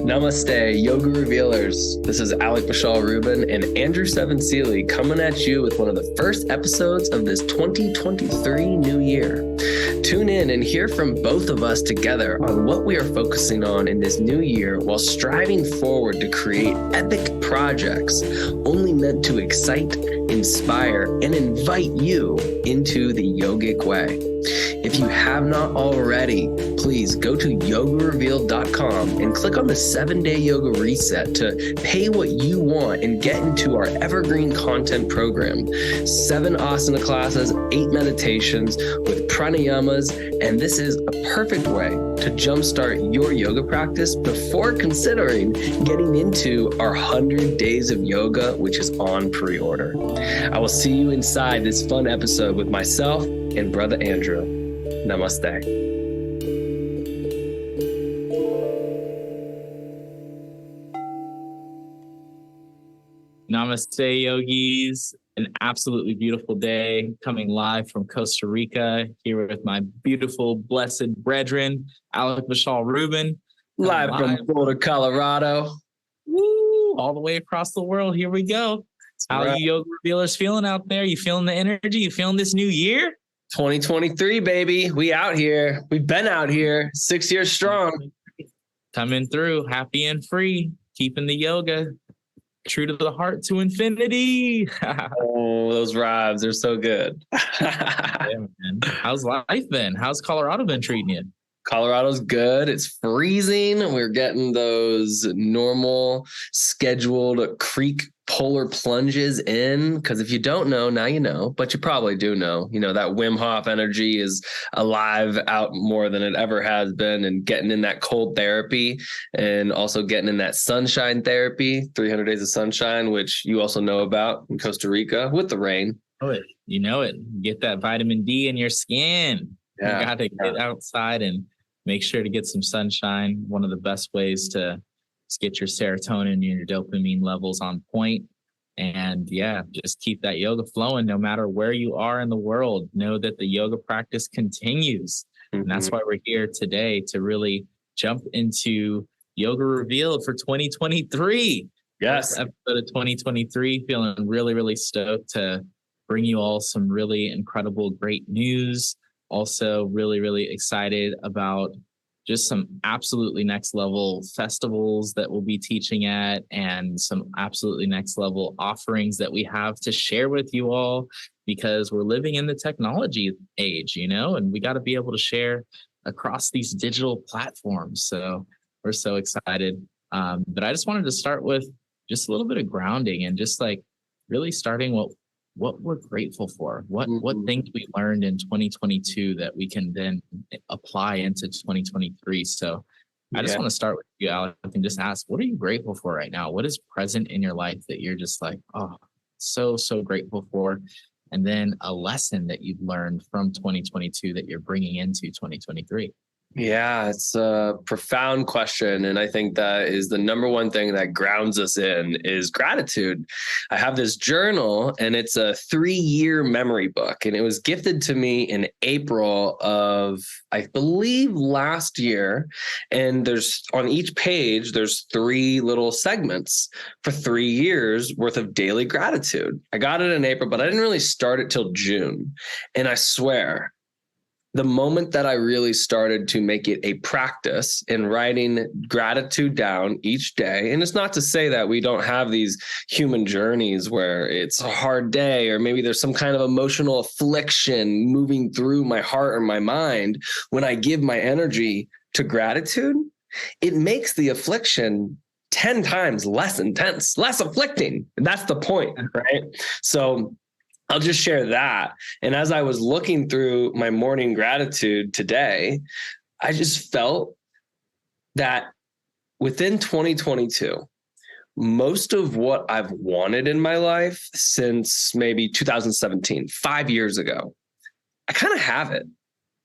Namaste, Yoga Revealers. This is Alec Vishal Rouben and Andrew7Sealy coming at you with one of the first episodes of this 2023 new year. Tune in and hear from both of us together on what we are focusing on in this new year while striving forward to create epic projects only meant to excite, inspire, and invite you into the yogic way. If you have not already, please go to yogareveal.com and click on the 7-day yoga reset to pay what you want and get into our evergreen content program. 7 asana classes, 8 meditations with pranayamas, and this is a perfect way to jumpstart your yoga practice before considering getting into our 100 days of yoga, which is on pre-order. I will see you inside this fun episode with myself and Brother Andrew. Namaste. Namaste, yogis. An absolutely beautiful day coming live from Costa Rica here with my beautiful, blessed brethren, Alec Vishal Rouben. Live from Boulder, Colorado. Woo! All the way across the world. Here we go. How are you yoga revealers feeling out there? You feeling the energy? You feeling this new year? 2023, baby. We out here. We've been out here 6 years strong. Coming through, happy and free, keeping the yoga true to the heart to infinity. Oh, those rhymes are so good. Yeah, man. How's life been? How's Colorado been treating you? Colorado's good. It's freezing. We're getting those normal scheduled creek polar plunges in, because if you don't know, now you know, but you probably do know, that Wim Hof energy is alive out more than it ever has been, and getting in that cold therapy and also getting in that sunshine therapy, 300 days of sunshine, which you also know about in Costa Rica with the rain. Oh, you know it. Get that vitamin D in your skin. Yeah. You got to get outside and make sure to get some sunshine. One of the best ways to get your serotonin and your dopamine levels on point. And just keep that yoga flowing no matter where you are in the world. Know that the yoga practice continues. Mm-hmm. And that's why we're here today, to really jump into Yoga Revealed for 2023. Yes. First episode of 2023. Feeling really, really stoked to bring you all some really incredible, great news. Also really, really excited about just some absolutely next level festivals that we'll be teaching at, and some absolutely next level offerings that we have to share with you all, because we're living in the technology age, and we got to be able to share across these digital platforms. So we're so excited. But I just wanted to start with just a little bit of grounding and just like really starting what we're grateful for, what things we learned in 2022 that we can then apply into 2023. So I just want to start with you, Alec, and just ask, what are you grateful for right now? What is present in your life that you're just like, oh, so grateful for? And then a lesson that you've learned from 2022 that you're bringing into 2023. Yeah, it's a profound question. And I think that is the number one thing that grounds us in is gratitude. I have this journal, and it's a 3-year memory book, and it was gifted to me in April of, I believe, last year. And there's on each page, there's 3 little segments for 3 years worth of daily gratitude. I got it in April, but I didn't really start it till June. And I swear, the moment that I really started to make it a practice in writing gratitude down each day, and it's not to say that we don't have these human journeys where it's a hard day, or maybe there's some kind of emotional affliction moving through my heart or my mind, when I give my energy to gratitude, it makes the affliction 10 times less intense, less afflicting. And that's the point, right? So I'll just share that. And as I was looking through my morning gratitude today, I just felt that within 2022, most of what I've wanted in my life since maybe 2017, 5 years ago, I kind of have it.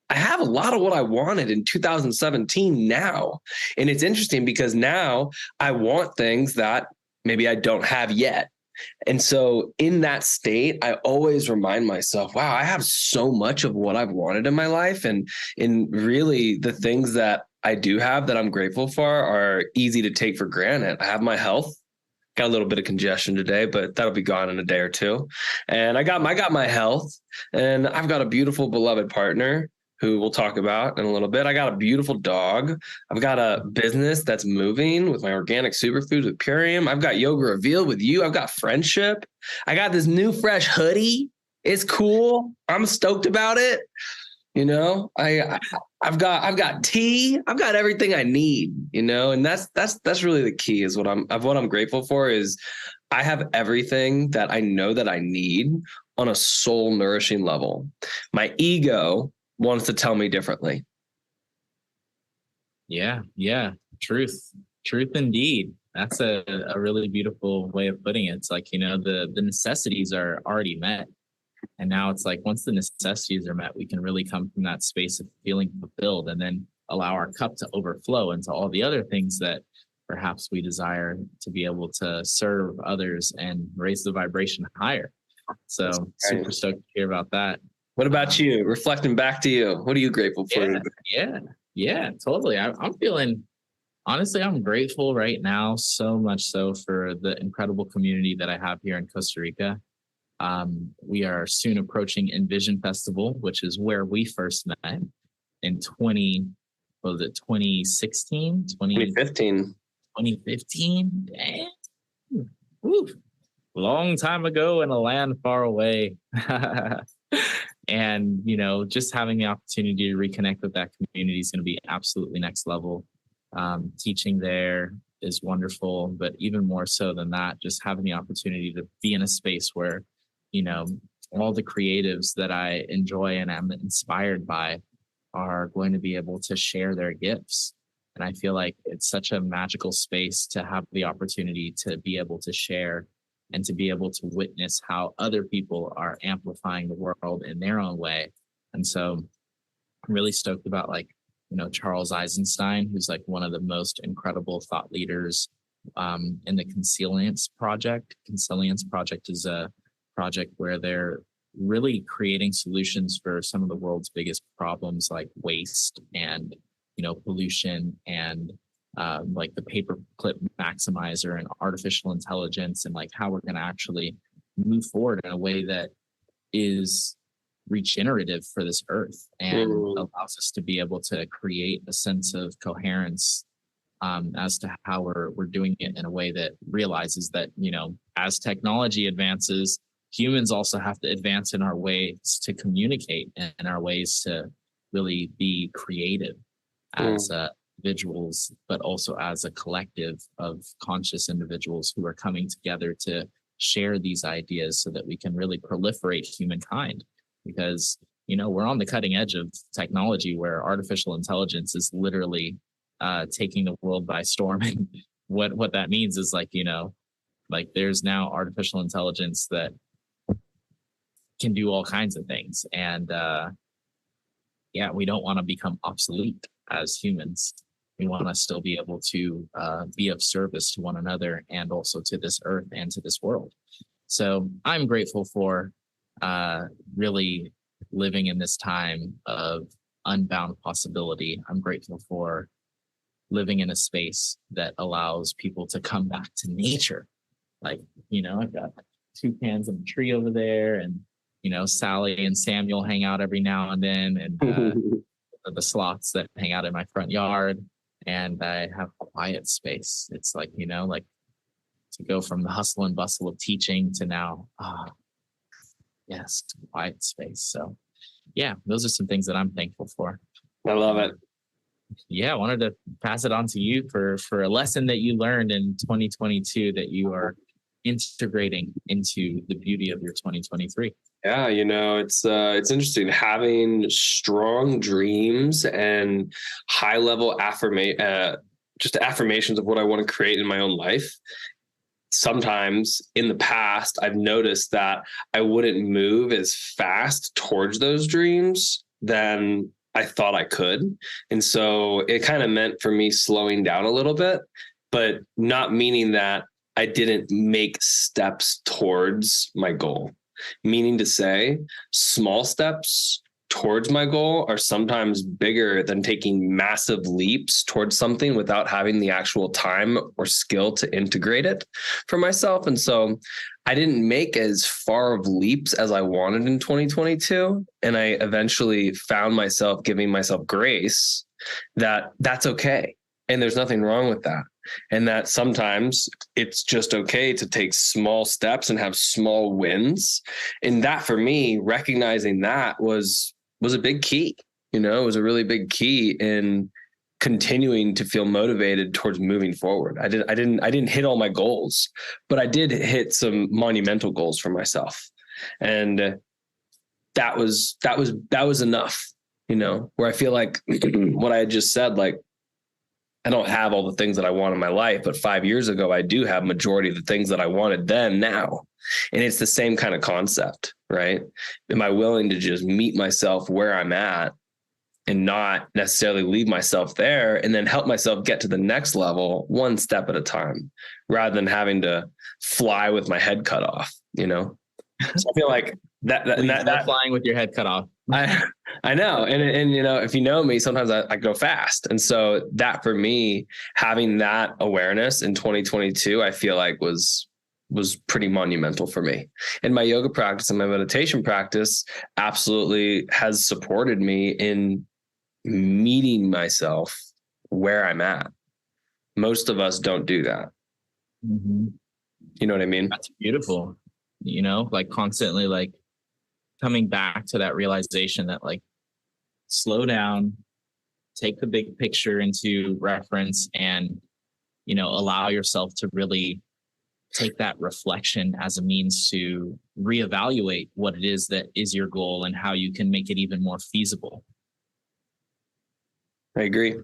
I have a lot of what I wanted in 2017 now. And it's interesting because now I want things that maybe I don't have yet. And so in that state, I always remind myself, wow, I have so much of what I've wanted in my life. And in really the things that I do have that I'm grateful for are easy to take for granted. I have my health. Got a little bit of congestion today, but that'll be gone in a day or two. And I got my health, and I've got a beautiful, beloved partner who we'll talk about in a little bit. I got a beautiful dog. I've got a business that's moving with my organic superfoods with Purium. I've got yoga revealed with you. I've got friendship. I got this new fresh hoodie. It's cool. I'm stoked about it. You know, I've got tea. I've got everything I need, you know, and that's really the key is what I'm grateful for is I have everything that I know that I need on a soul nourishing level. My ego wants to tell me differently. Yeah. Truth indeed. That's a really beautiful way of putting it. It's like, you know, the necessities are already met. And now it's like, once the necessities are met, we can really come from that space of feeling fulfilled and then allow our cup to overflow into all the other things that perhaps we desire to be able to serve others and raise the vibration higher. So super stoked to hear about that. What about you? Reflecting back to you, what are you grateful for? Yeah, totally. I'm feeling, honestly, I'm grateful right now, so much so for the incredible community that I have here in Costa Rica. We are soon approaching Envision Festival, which is where we first met in 2016? 2015. 2015? Damn. Woo. Long time ago in a land far away. And, you know, just having the opportunity to reconnect with that community is going to be absolutely next level. Teaching there is wonderful, but even more so than that, just having the opportunity to be in a space where, you know, all the creatives that I enjoy and am inspired by are going to be able to share their gifts. And I feel like it's such a magical space to have the opportunity to be able to share and to be able to witness how other people are amplifying the world in their own way. And so I'm really stoked about, like, you know, Charles Eisenstein, who's like one of the most incredible thought leaders in the Consilience Project. Consilience Project is a project where they're really creating solutions for some of the world's biggest problems, like waste and, you know, pollution and like the paperclip maximizer and artificial intelligence, and like how we're going to actually move forward in a way that is regenerative for this earth and allows us to be able to create a sense of coherence as to how we're doing it in a way that realizes that, you know, as technology advances, humans also have to advance in our ways to communicate and our ways to really be creative as individuals, but also as a collective of conscious individuals who are coming together to share these ideas so that we can really proliferate humankind. Because, you know, we're on the cutting edge of technology where artificial intelligence is literally taking the world by storm. And what that means is, like, you know, like there's now artificial intelligence that can do all kinds of things. And we don't want to become obsolete as humans. We want to still be able to be of service to one another and also to this earth and to this world. So I'm grateful for really living in this time of unbound possibility. I'm grateful for living in a space that allows people to come back to nature. Like, you know, I've got toucans in a tree over there, and, you know, Sally and Samuel hang out every now and then, and the sloths that hang out in my front yard. And I have quiet space. It's like, you know, like to go from the hustle and bustle of teaching to now, quiet space. So yeah, those are some things that I'm thankful for. I love it. Yeah, I wanted to pass it on to you for a lesson that you learned in 2022 that you are integrating into the beauty of your 2023. Yeah, you know, it's interesting having strong dreams and high level affirmations of what I want to create in my own life. Sometimes in the past, I've noticed that I wouldn't move as fast towards those dreams than I thought I could. And so it kind of meant for me slowing down a little bit, but not meaning that I didn't make steps towards my goal. Meaning to say, small steps towards my goal are sometimes bigger than taking massive leaps towards something without having the actual time or skill to integrate it for myself. And so I didn't make as far of leaps as I wanted in 2022. And I eventually found myself giving myself grace that that's okay. And there's nothing wrong with that. And that sometimes it's just okay to take small steps and have small wins. And that for me, recognizing that was a big key. It was a really big key in continuing to feel motivated towards moving forward. I didn't hit all my goals, but I did hit some monumental goals for myself. And that was enough, where I feel like what I had just said, like, I don't have all the things that I want in my life, but 5 years ago, I do have majority of the things that I wanted then now. And it's the same kind of concept, right? Am I willing to just meet myself where I'm at and not necessarily leave myself there and then help myself get to the next level one step at a time rather than having to fly with my head cut off, So I feel like that flying with your head cut off. I know. And if you know me, sometimes I go fast. And so that for me, having that awareness in 2022, I feel like was pretty monumental for me. And my yoga practice and my meditation practice absolutely has supported me in meeting myself where I'm at. Most of us don't do that. Mm-hmm. You know what I mean? That's beautiful. Like constantly like coming back to that realization that like slow down, take the big picture into reference and, allow yourself to really take that reflection as a means to reevaluate what it is that is your goal and how you can make it even more feasible. I agree.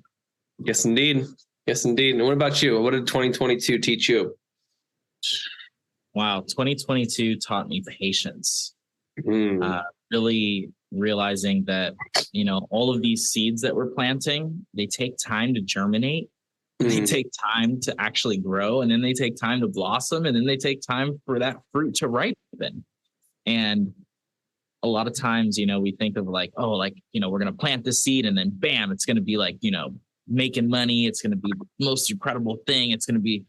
Yes, indeed. Yes, indeed. And what about you? What did 2022 teach you? Wow. 2022 taught me patience. Really realizing that, all of these seeds that we're planting, they take time to germinate. They take time to actually grow, and then they take time to blossom, and then they take time for that fruit to ripen. And a lot of times, we think of like, oh, like, we're going to plant this seed and then bam, it's going to be like, making money. It's going to be the most incredible thing. It's going to be,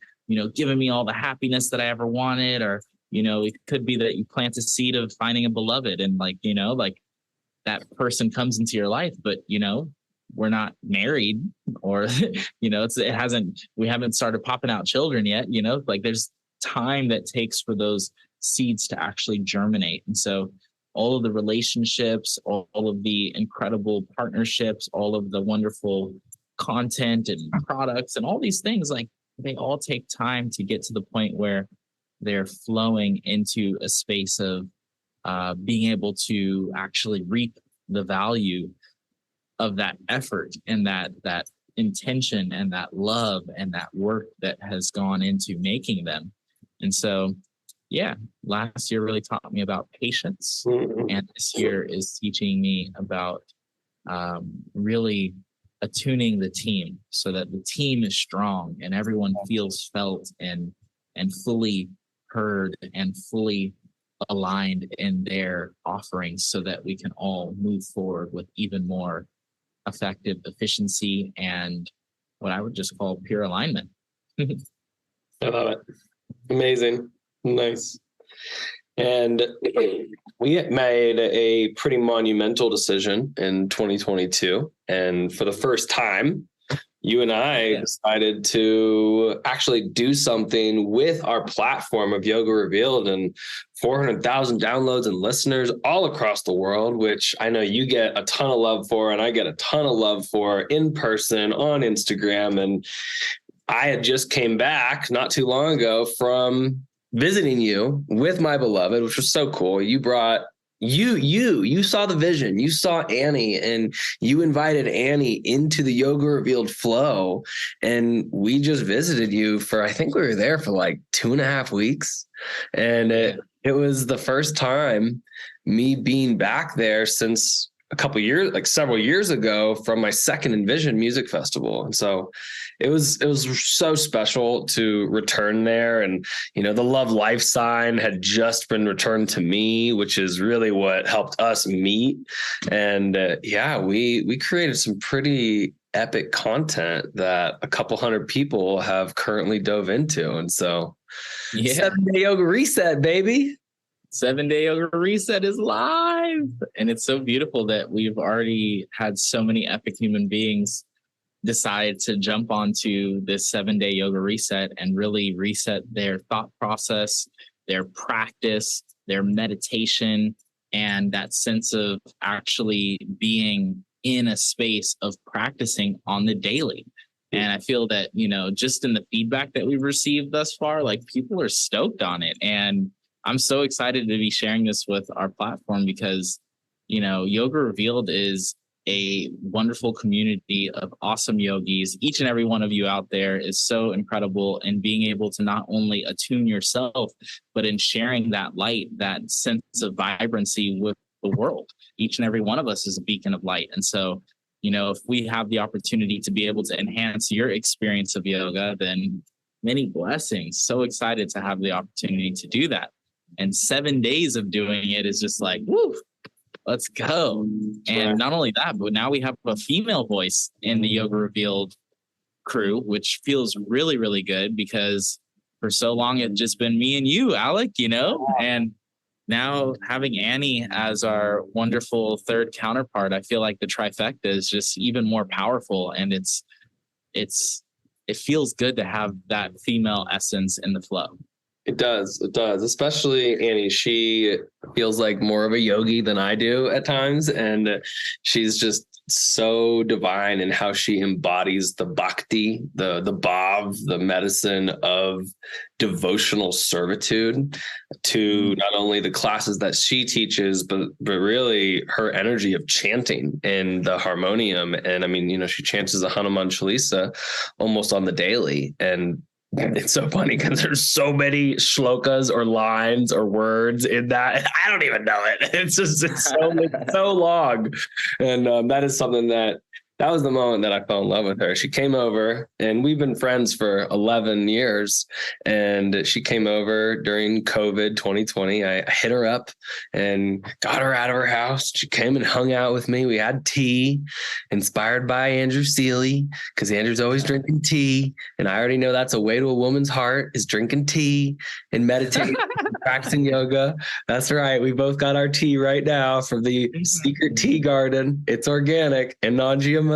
giving me all the happiness that I ever wanted. Or, it could be that you plant a seed of finding a beloved and like, like that person comes into your life, but, we're not married or, we haven't started popping out children yet, like there's time that takes for those seeds to actually germinate. And so all of the relationships, all of the incredible partnerships, all of the wonderful content and products and all these things, like they all take time to get to the point where they're flowing into a space of being able to actually reap the value of that effort and that intention and that love and that work that has gone into making them. And so, yeah, last year really taught me about patience. And this year is teaching me about really attuning the team so that the team is strong and everyone feels felt and fully heard and fully aligned in their offerings so that we can all move forward with even more effective efficiency and what I would just call pure alignment. I love it. Amazing. Nice. And we made a pretty monumental decision in 2022. And for the first time, you and I decided to actually do something with our platform of Yoga Revealed and 400,000 downloads and listeners all across the world, which I know you get a ton of love for, and I get a ton of love for in person on Instagram. And I had just came back not too long ago from visiting you with my beloved, which was so cool. You brought you saw the vision, you saw Annie, and you invited Annie into the Yoga Revealed flow. And we just visited you for, I think we were there for like 2.5 weeks. And it was the first time me being back there since several years ago from my second Envision music festival. And so it was so special to return there. And, the Love Life sign had just been returned to me, which is really what helped us meet. And we created some pretty epic content that a couple hundred people have currently dove into. And so 7-day yoga reset, baby. 7-day yoga reset is live. And it's so beautiful that we've already had so many epic human beings decide to jump onto this 7-day yoga reset and really reset their thought process, their practice, their meditation, and that sense of actually being in a space of practicing on the daily. And I feel that, just in the feedback that we've received thus far, like people are stoked on it. And I'm so excited to be sharing this with our platform because, Yoga Revealed is a wonderful community of awesome yogis. Each and every one of you out there is so incredible in being able to not only attune yourself, but in sharing that light, that sense of vibrancy with the world. Each and every one of us is a beacon of light. And so, if we have the opportunity to be able to enhance your experience of yoga, then many blessings. So excited to have the opportunity to do that. And 7 days of doing it is just like, woo, let's go. And not only that, but now we have a female voice in the Yoga Revealed crew, which feels really, really good because for so long it's just been me and you, Alec, and now having Annie as our wonderful third counterpart, I feel like the trifecta is just even more powerful. And it feels good to have that female essence in the flow. It does. Especially Annie. She feels like more of a yogi than I do at times. And she's just so divine in how she embodies the bhakti, the bhav, the medicine of devotional servitude to not only the classes that she teaches, but really her energy of chanting in the harmonium. And I mean, she chants a Hanuman Chalisa almost on the daily. And it's so funny because there's so many shlokas or lines or words in that. I don't even know it. It's so long. And that is something that was the moment that I fell in love with her. She came over and we've been friends for 11 years. And she came over during COVID 2020. I hit her up and got her out of her house. She came and hung out with me. We had tea inspired by Andrew7Sealy because Andrew's always drinking tea. And I already know that's a way to a woman's heart is drinking tea and meditating, practicing yoga. That's right. We both got our tea right now from the secret tea garden. It's organic and non-GMO.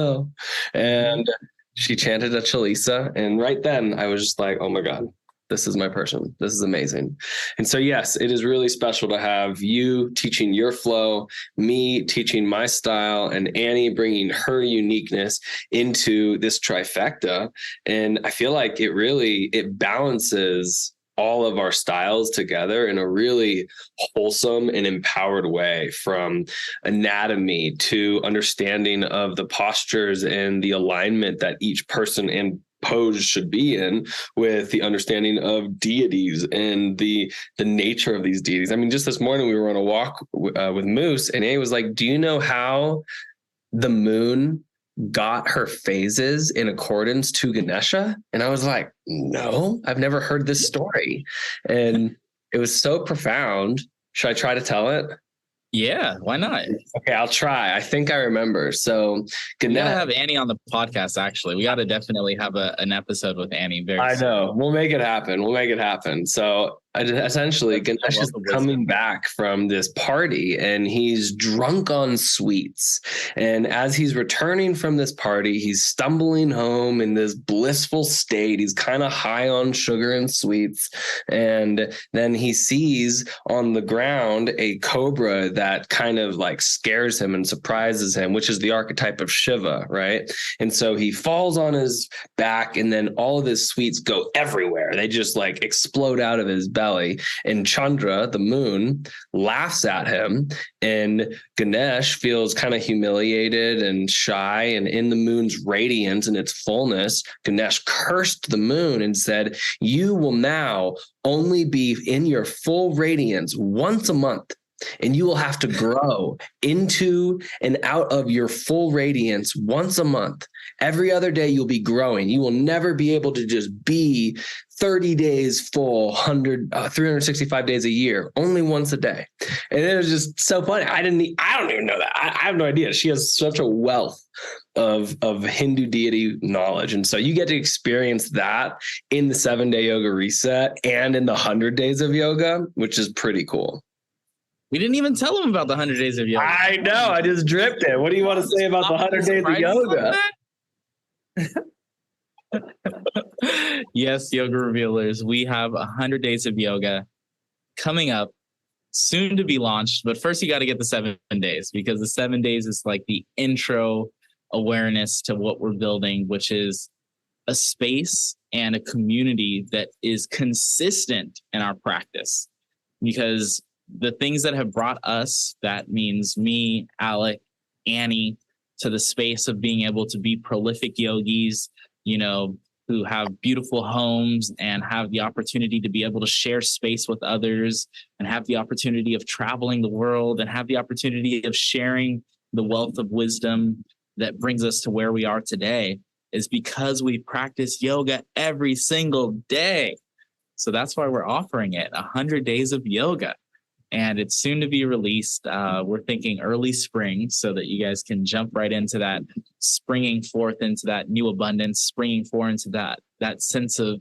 And she chanted a Chalisa. And right then I was just like, oh my God, this is my person. This is amazing. And so, yes, it is really special to have you teaching your flow, me teaching my style, and Annie bringing her uniqueness into this trifecta. And I feel like it balances all of our styles together in a really wholesome and empowered way, from anatomy to understanding of the postures and the alignment that each person and pose should be in, with the understanding of deities and the nature of these deities. I mean, just this morning we were on a walk with Moose, and he was like, do you know how the moon got her phases in accordance to Ganesha? And I was like, no, I've never heard this story. And it was so profound. Should I try to tell it? Yeah, why not? Okay, I'll try. I think I remember. So we gotta have Annie on the podcast. Actually, we gotta definitely have an episode with Annie. I know. We'll make it happen. So essentially, Ganesh is coming back from this party and he's drunk on sweets. And as he's returning from this party, he's stumbling home in this blissful state. He's kind of high on sugar and sweets. And then he sees on the ground a cobra that kind of like scares him and surprises him, which is the archetype of Shiva, right? And so he falls on his back, and then all of his sweets go everywhere. They just like explode out of his belly. And Chandra, the moon, laughs at him, and Ganesh feels kind of humiliated and shy. And in the moon's radiance and its fullness, Ganesh cursed the moon and said, "You will now only be in your full radiance once a month. and you will have to grow into and out of your full radiance once a month. Every other day you'll be growing. You will never be able to just be 30 days full, 365 days a year, only once a day. And it was just so funny. I don't even know that. I have no idea. She has such a wealth of Hindu deity knowledge. And so you get to experience that in the 7-day yoga reset and in the 100 days of yoga, which is pretty cool. We didn't even tell them about the 100 days of yoga. I know. I just dripped it. What do you want to say about the 100 days of yoga? Yes, yoga revealers. We have 100 days of yoga coming up, soon to be launched. But first, you got to get the 7 days, because the 7 days is like the intro awareness to what we're building, which is a space and a community that is consistent in our practice. Because the things that have brought us, that means me, Alec, Annie, to the space of being able to be prolific yogis, who have beautiful homes and have the opportunity to be able to share space with others and have the opportunity of traveling the world and have the opportunity of sharing the wealth of wisdom that brings us to where we are today, is because we practice yoga every single day. So that's why we're offering it, 100 days of yoga. And it's soon to be released. We're thinking early spring, so that you guys can jump right into that, springing forth into that new abundance, springing forth into that sense of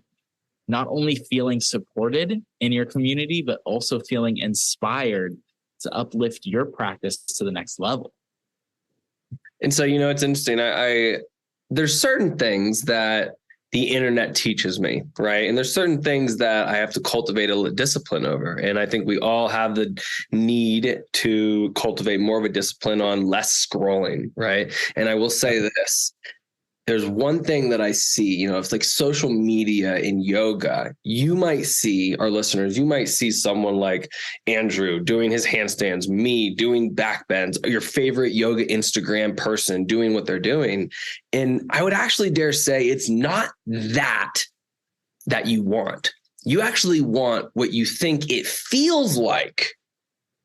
not only feeling supported in your community, but also feeling inspired to uplift your practice to the next level. And so, it's interesting. There's certain things that the internet teaches me, right? And there's certain things that I have to cultivate a discipline over. And I think we all have the need to cultivate more of a discipline on less scrolling, right? And I will say this, there's one thing that I see, it's like social media in yoga. You might see, our listeners, you might see someone like Andrew doing his handstands, me doing back bends, your favorite yoga Instagram person doing what they're doing. And I would actually dare say it's not that you want. You actually want what you think it feels like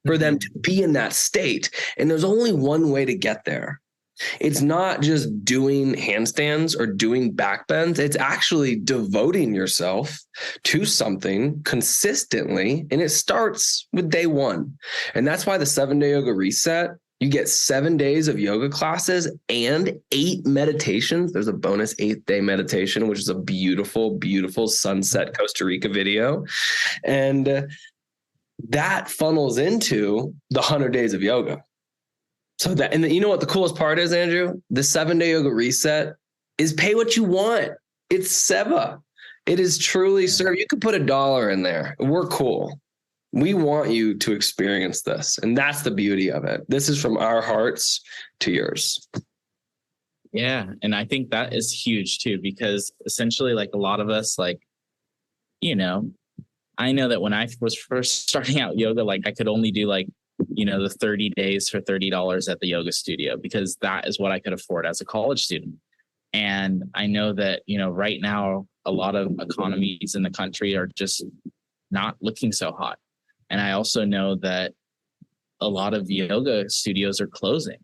for them to be in that state. And there's only one way to get there. It's not just doing handstands or doing back bends. It's actually devoting yourself to something consistently. And it starts with day one. And that's why the 7-day yoga reset, you get 7 days of yoga classes and 8 meditations. There's a bonus 8th day meditation, which is a beautiful, beautiful sunset Costa Rica video. And that funnels into the 100 days of yoga. So that, and you know what the coolest part is, Andrew? The 7-day yoga reset is pay what you want. It's SEVA. It is truly serve. You could put $1 in there. We're cool. We want you to experience this. And that's the beauty of it. This is from our hearts to yours. Yeah. And I think that is huge too, because essentially, like, a lot of us, I know that when I was first starting out yoga, I could only do the 30 days for $30 at the yoga studio, because that is what I could afford as a college student. And I know that, right now, a lot of economies in the country are just not looking so hot. And I also know that a lot of yoga studios are closing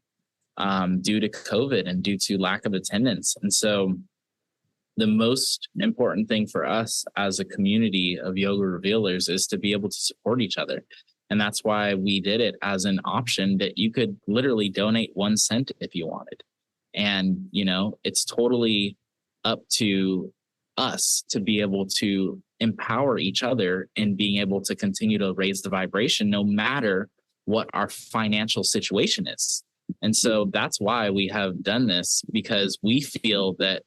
due to COVID and due to lack of attendance. And so the most important thing for us as a community of yoga revealers is to be able to support each other. And that's why we did it as an option that you could literally donate 1 cent if you wanted. And, it's totally up to us to be able to empower each other in being able to continue to raise the vibration, no matter what our financial situation is. And so that's why we have done this, because we feel that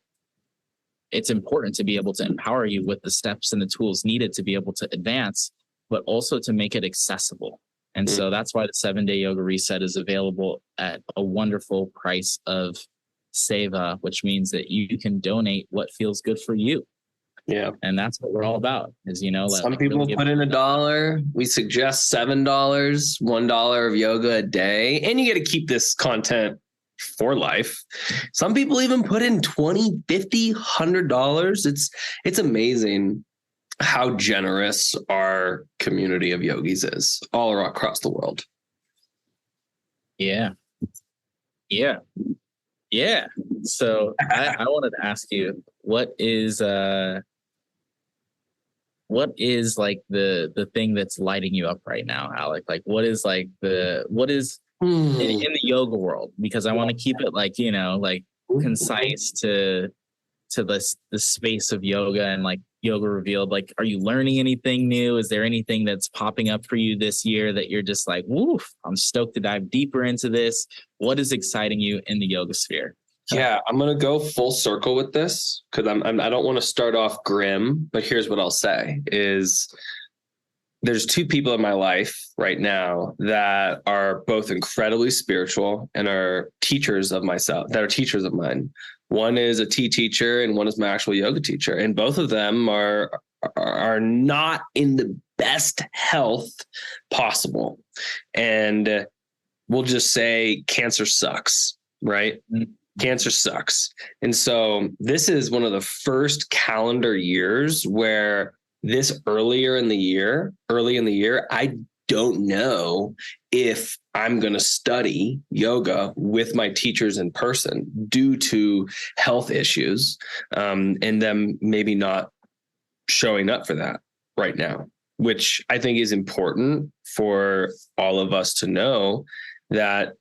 it's important to be able to empower you with the steps and the tools needed to be able to advance, but also to make it accessible. And so that's why the 7-day yoga reset is available at a wonderful price of SEVA, which means that you can donate what feels good for you. Yeah. And that's what we're all about, is, some people really put in $1. We suggest $7, $1 of yoga a day. And you get to keep this content for life. Some people even put in $20, $50, $100. It's amazing how generous our community of yogis is all across the world. Yeah. Yeah. Yeah. So I wanted to ask you, what is like the thing that's lighting you up right now, Alec? Like what is in the yoga world? Because I want to keep it like, like concise to the space of yoga and like yoga revealed. Like, are you learning anything new? Is there anything that's popping up for you this year that you're just like, woof, I'm stoked to dive deeper into this? What is exciting you in the yoga sphere? Yeah, I'm gonna go full circle with this because I don't want to start off grim, but here's what I'll say is there's two people in my life right now that are both incredibly spiritual and are teachers of myself, that are teachers of mine. One is a tea teacher and one is my actual yoga teacher. And both of them are not in the best health possible. And we'll just say cancer sucks, right? Mm-hmm. Cancer sucks. And so this is one of the first calendar years where early in the year, I don't know if I'm going to study yoga with my teachers in person due to health issues, and them maybe not showing up for that right now, which I think is important for all of us to know that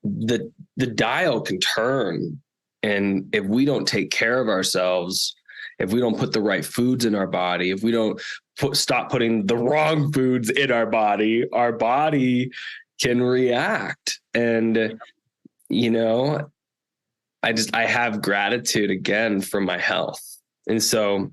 the dial can turn. And if we don't take care of ourselves, if we don't put the right foods in our body, if we don't stop putting the wrong foods in our body can react. And, I have gratitude again for my health. And so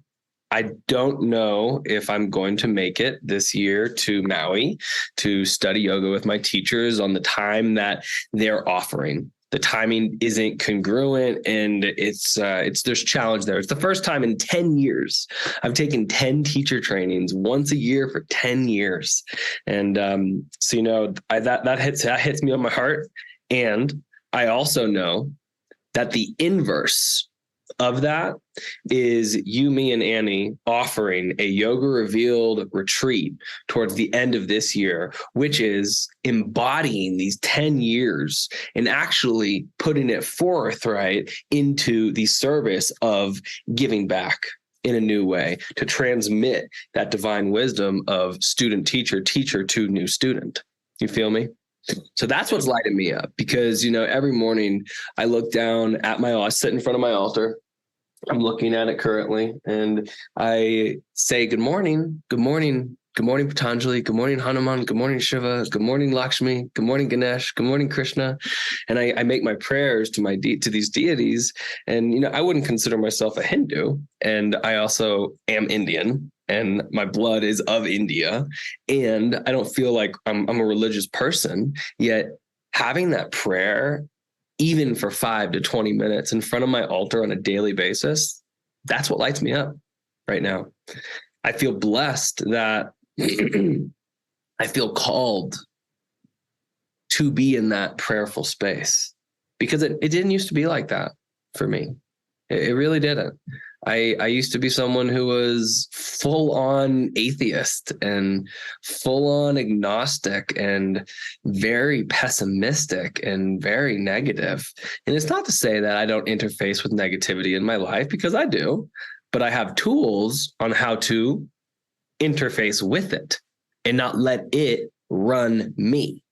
I don't know if I'm going to make it this year to Maui to study yoga with my teachers on the time that they're offering. The timing isn't congruent, and there's challenge there. It's the first time in 10 years I've taken 10 teacher trainings once a year for 10 years. And that hits me on my heart. And I also know that the inverse of that is you, me, and Annie offering a yoga revealed retreat towards the end of this year, which is embodying these 10 years and actually putting it forth right into the service of giving back in a new way to transmit that divine wisdom of student, teacher to new student. You feel me? So that's what's lighting me up because, every morning I look down at I sit in front of my altar. I'm looking at it currently and I say, good morning, Patanjali, good morning, Hanuman, good morning, Shiva, good morning, Lakshmi, good morning, Ganesh, good morning, Krishna. And I make my prayers to these deities. And, I wouldn't consider myself a Hindu. And I also am Indian and my blood is of India. And I don't feel like I'm a religious person, yet having that prayer even for 5 to 20 minutes in front of my altar on a daily basis, that's what lights me up right now. I feel blessed that I feel called to be in that prayerful space because it didn't used to be like that for me. It really didn't. I used to be someone who was full on atheist and full on agnostic and very pessimistic and very negative. And it's not to say that I don't interface with negativity in my life because I do, but I have tools on how to interface with it and not let it run me,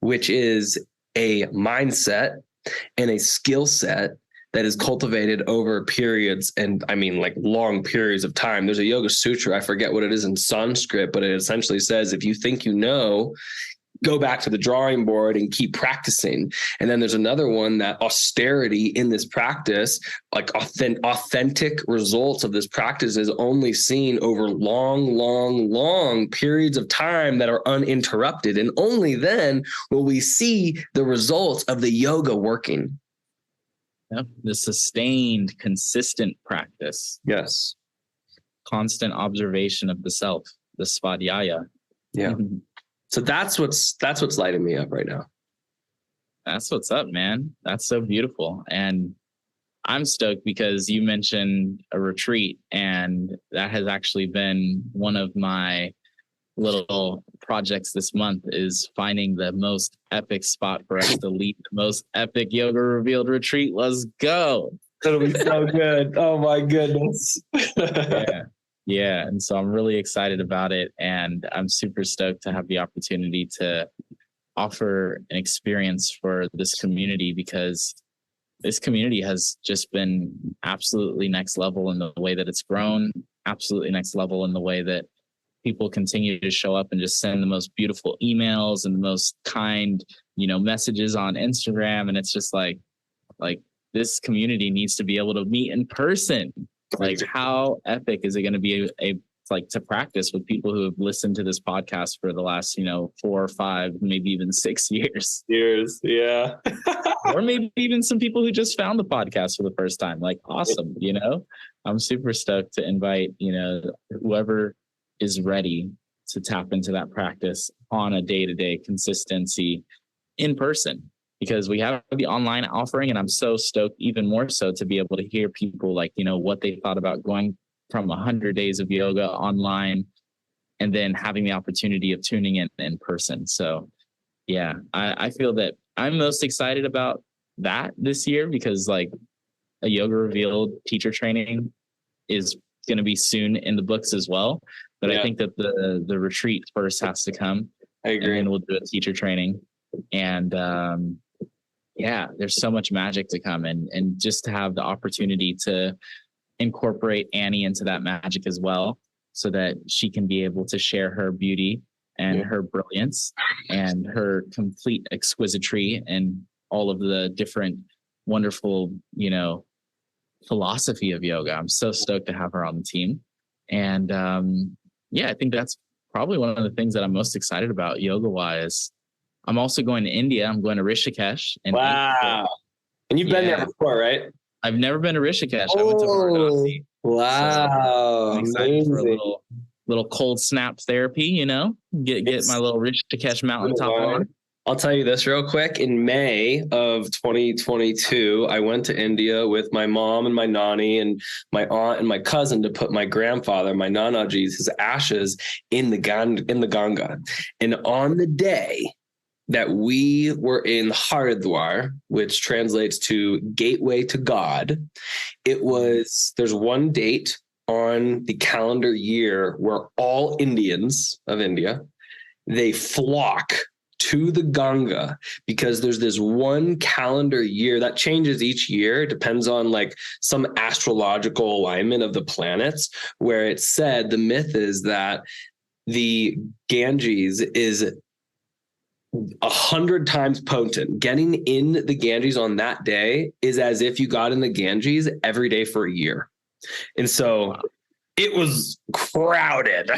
which is a mindset and a skill set that is cultivated over periods, and I mean like long periods of time. There's a yoga sutra, I forget what it is in Sanskrit, but it essentially says, if you think you know, go back to the drawing board and keep practicing. And then there's another one that austerity in this practice, like authentic results of this practice is only seen over long periods of time that are uninterrupted. And only then will we see the results of the yoga working. Yep. The sustained, consistent practice. Yes. Constant observation of the self, the svadhyaya. Yeah. So that's what's lighting me up right now. That's what's up, man. That's so beautiful. And I'm stoked because you mentioned a retreat, and that has actually been one of my little projects this month is finding the most epic spot for us to lead the most epic Yoga Revealed retreat. Let's go. It'll be so good. Oh my goodness. Yeah. And so I'm really excited about it. And I'm super stoked to have the opportunity to offer an experience for this community, because this community has just been absolutely next level in the way that it's grown, absolutely next level in the way that people continue to show up and just send the most beautiful emails and the most kind, messages on Instagram. And it's just like this community needs to be able to meet in person. Like, how epic is it going to be to practice with people who have listened to this podcast for the last, 4 or 5, maybe even 6 years. Yeah. Or maybe even some people who just found the podcast for the first time. Like, awesome. I'm super stoked to invite, whoever is ready to tap into that practice on a day-to-day consistency in person, because we have the online offering. And I'm so stoked, even more so, to be able to hear people what they thought about going from 100 days of yoga online and then having the opportunity of tuning in person. So yeah, I feel that I'm most excited about that this year, because a Yoga Revealed teacher training is going to be soon in the books as well. But I think that the retreat first has to come. I agree. And then we'll do a teacher training. And there's so much magic to come, and just to have the opportunity to incorporate Annie into that magic as well, so that she can be able to share her beauty and her brilliance and her complete exquisitry and all of the different wonderful, philosophy of yoga. I'm so stoked to have her on the team. And I think that's probably one of the things that I'm most excited about yoga-wise. I'm also going to India. I'm going to Rishikesh. Wow. And you've been there before, right? I've never been to Rishikesh. I went to Varanasi. Wow. So I'm excited for a little cold snap therapy, get my little Rishikesh mountaintop on. I'll tell you this real quick. In May of 2022, I went to India with my mom and my nani and my aunt and my cousin to put my grandfather, my Nanaji's, his ashes in the Ganga. And on the day that we were in Haridwar, which translates to gateway to God, there's one date on the calendar year where all Indians of India, they flock to the Ganga, because there's this one calendar year that changes each year. It depends on some astrological alignment of the planets, where it's said, the myth is that the Ganges is 100 times potent. Getting in the Ganges on that day is as if you got in the Ganges every day for a year. And so it was crowded.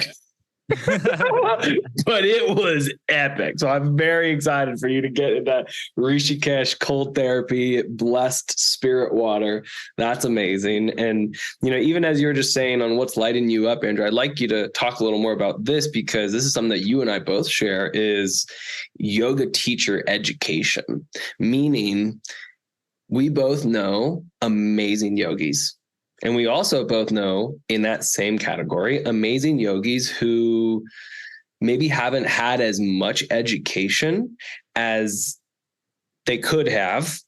But it was epic. So I'm very excited for you to get in that Rishikesh cold therapy, blessed spirit water. That's amazing. And, even as you were just saying on what's lighting you up, Andrew, I'd like you to talk a little more about this, because this is something that you and I both share, is yoga teacher education, meaning we both know amazing yogis. And we also both know, in that same category, amazing yogis who maybe haven't had as much education as they could have,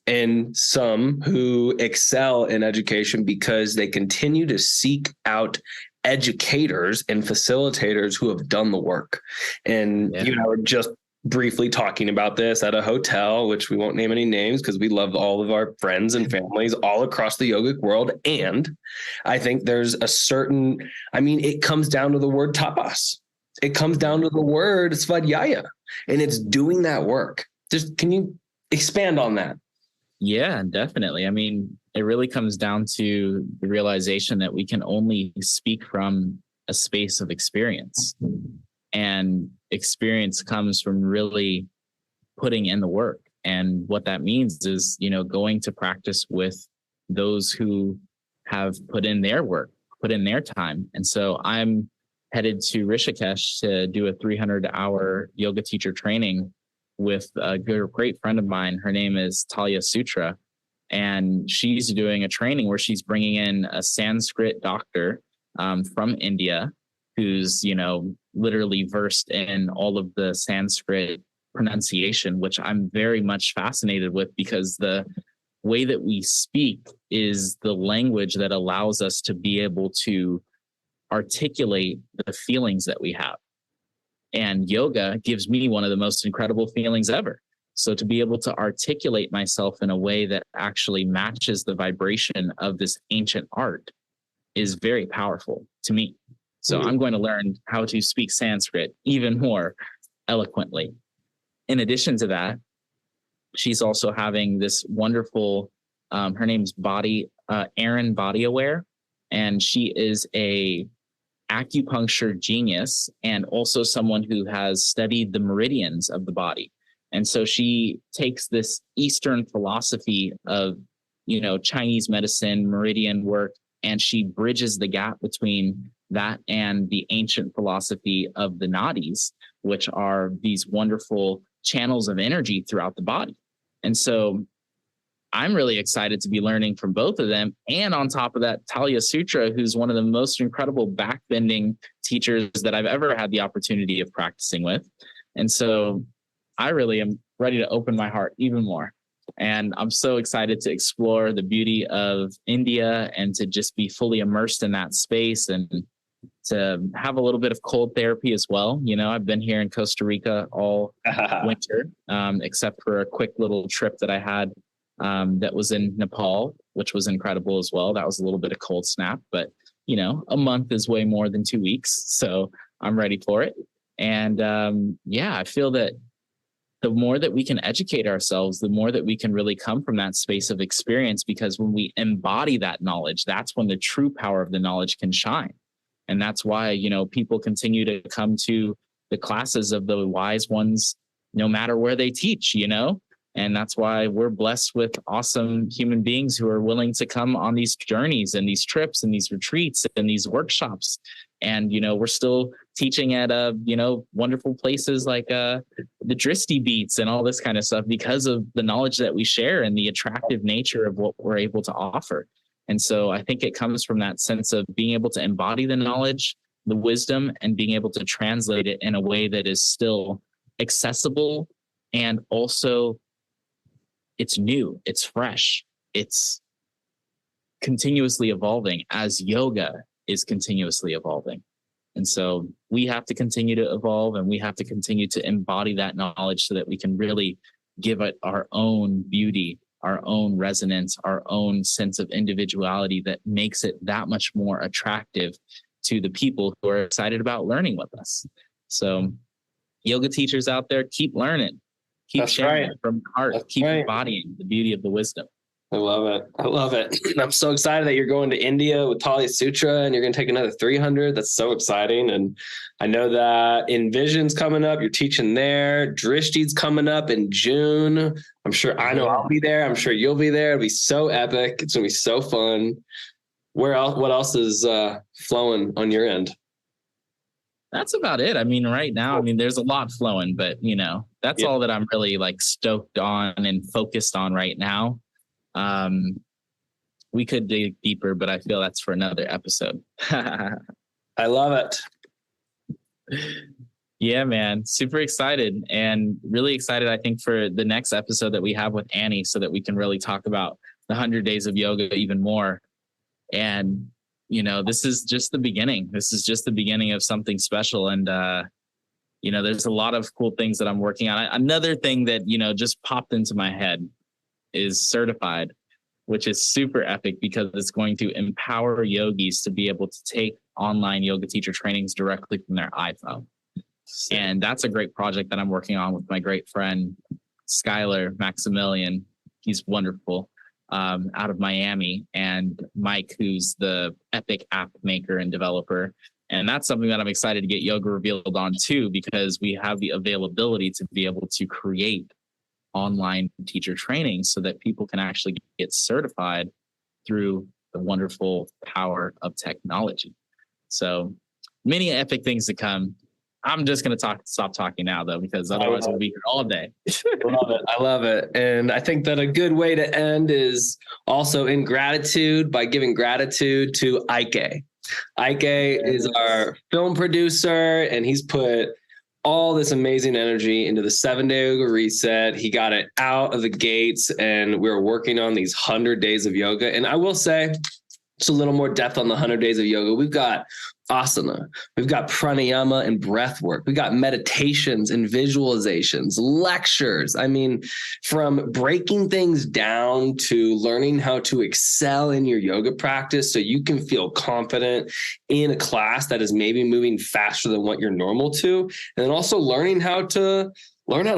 and some who excel in education because they continue to seek out educators and facilitators who have done the work. And you and I were just briefly talking about this at a hotel, which we won't name any names because we love all of our friends and families all across the yogic world. And I think there's it comes down to the word tapas. It comes down to the word svadhyaya, and it's doing that work. Can you expand on that? Yeah, definitely. It really comes down to the realization that we can only speak from a space of experience. And experience comes from really putting in the work. And what that means is, going to practice with those who have put in their work, put in their time. And so I'm headed to Rishikesh to do a 300-hour yoga teacher training with a great friend of mine. Her name is Talia Sutra. And she's doing a training where she's bringing in a Sanskrit doctor from India, who's, literally versed in all of the Sanskrit pronunciation, which I'm very much fascinated with, because the way that we speak is the language that allows us to be able to articulate the feelings that we have. And yoga gives me one of the most incredible feelings ever. So to be able to articulate myself in a way that actually matches the vibration of this ancient art is very powerful to me. So I'm going to learn how to speak Sanskrit even more eloquently. In addition to that, she's also having this wonderful, her name's Erin Body Aware, and she is a acupuncture genius and also someone who has studied the meridians of the body. And so she takes this Eastern philosophy of, Chinese medicine, meridian work, and she bridges the gap between that and the ancient philosophy of the nadis, which are these wonderful channels of energy throughout the body. And so I'm really excited to be learning from both of them. And on top of that, Talia Sutra, who's one of the most incredible backbending teachers that I've ever had the opportunity of practicing with. And so I really am ready to open my heart even more. And I'm so excited to explore the beauty of India and to just be fully immersed in that space and to have a little bit of cold therapy as well. I've been here in Costa Rica all winter, except for a quick little trip that I had that was in Nepal, which was incredible as well. That was a little bit of cold snap, but a month is way more than 2 weeks. So I'm ready for it. And I feel that the more that we can educate ourselves, the more that we can really come from that space of experience, because when we embody that knowledge, that's when the true power of the knowledge can shine. And that's why, people continue to come to the classes of the wise ones, no matter where they teach, and that's why we're blessed with awesome human beings who are willing to come on these journeys and these trips and these retreats and these workshops. And, we're still teaching at, wonderful places like the Drishti beats and all this kind of stuff because of the knowledge that we share and the attractive nature of what we're able to offer. And so I think it comes from that sense of being able to embody the knowledge, the wisdom, and being able to translate it in a way that is still accessible, and also it's new, it's fresh, it's continuously evolving as yoga is continuously evolving. And so we have to continue to evolve, and we have to continue to embody that knowledge so that we can really give it our own beauty, our own resonance, our own sense of individuality that makes it that much more attractive to the people who are excited about learning with us. So yoga teachers out there, keep learning, keep sharing it from heart, keep embodying the beauty of the wisdom. I love it. I love it. I'm so excited that you're going to India with Talia Sutra and you're going to take another 300. That's so exciting. And I know that Envision's coming up. You're teaching there. Drishti's coming up in June. I'm sure I know I'll be there. I'm sure you'll be there. It'll be so epic. It's going to be so fun. Where else? What else is flowing on your end? That's about it. I mean, right now, there's a lot flowing, but that's all that I'm really stoked on and focused on right now. We could dig deeper, but I feel that's for another episode. I love it. Yeah, man. Super excited, and really excited, I think, for the next episode that we have with Annie, so that we can really talk about the 100 days of yoga even more. And, this is just the beginning. This is just the beginning of something special. And, there's a lot of cool things that I'm working on. Another thing that, just popped into my head is certified, which is super epic because it's going to empower yogis to be able to take online yoga teacher trainings directly from their iPhone. And that's a great project that I'm working on with my great friend, Skylar Maximilian. He's wonderful, out of Miami, and Mike, who's the epic app maker and developer. And that's something that I'm excited to get Yoga Revealed on too, because we have the availability to be able to create online teacher training so that people can actually get certified through the wonderful power of technology. So many epic things to come. I'm just going to stop talking now, though, because otherwise we'll be here all day. I love it. And I think that a good way to end is also in gratitude, by giving gratitude to Ike. Ike is our film producer, and he's put all this amazing energy into the 7-day yoga reset. He got it out of the gates, and we're working on these 100 days of yoga. And I will say, just a little more depth on the 100 days of yoga. We've got asana, we've got pranayama and breath work. We got meditations and visualizations, lectures. I mean, from breaking things down to learning how to excel in your yoga practice so you can feel confident in a class that is maybe moving faster than what you're normal to. And then also learning how to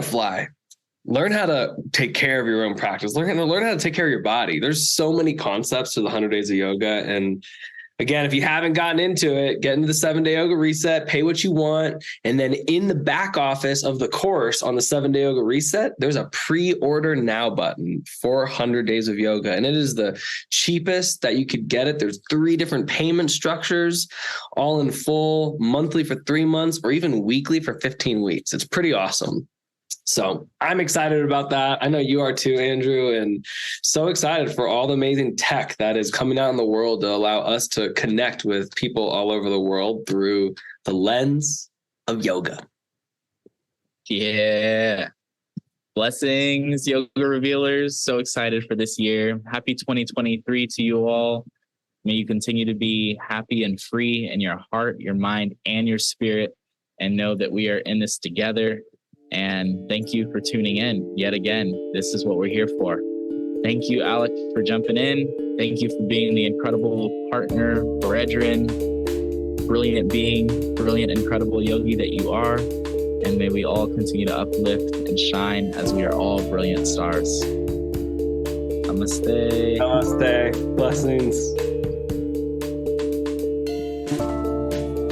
fly. Learn how to take care of your own practice. Learn how to take care of your body. There's so many concepts to the 100 days of yoga. And again, if you haven't gotten into it, get into the 7-day yoga reset, pay what you want. And then in the back office of the course on the 7-day yoga reset, there's a pre-order now button for 100 days of yoga. And it is the cheapest that you could get it. There's 3 different payment structures, all in full, monthly for 3 months, or even weekly for 15 weeks. It's pretty awesome. So I'm excited about that. I know you are too, Andrew, and so excited for all the amazing tech that is coming out in the world to allow us to connect with people all over the world through the lens of yoga. Yeah. Blessings, yoga revealers. So excited for this year. Happy 2023 to you all. May you continue to be happy and free in your heart, your mind, and your spirit, and know that we are in this together. And thank you for tuning in yet again. This is what we're here for. Thank you, Alec, for jumping in. Thank you for being the incredible partner, brethren, brilliant being, brilliant, incredible yogi that you are. And may we all continue to uplift and shine as we are all brilliant stars. Namaste. Namaste. Blessings.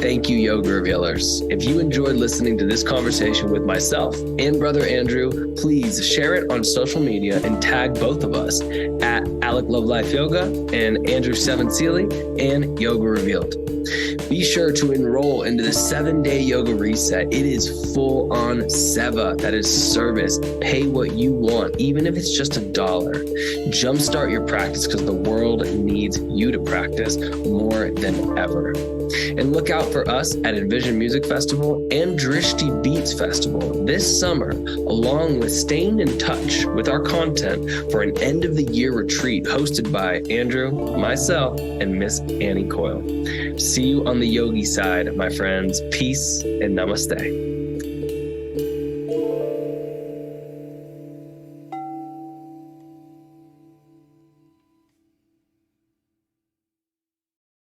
Thank you, Yoga Revealers. If you enjoyed listening to this conversation with myself and Brother Andrew, please share it on social media and tag both of us at Alec Love Life Yoga and Andrew7Sealy and Yoga Revealed. Be sure to enroll into the 7-day yoga reset. It is full on SEVA. That is service. Pay what you want, even if it's just $1. Jumpstart your practice because the world needs you to practice more than ever. And look out for us at Envision Music Festival and Drishti Beats Festival this summer, along with staying in touch with our content for an end of the year retreat hosted by Andrew, myself, and Miss Annie Coyle. See you on the yogi side, my friends. Peace and namaste.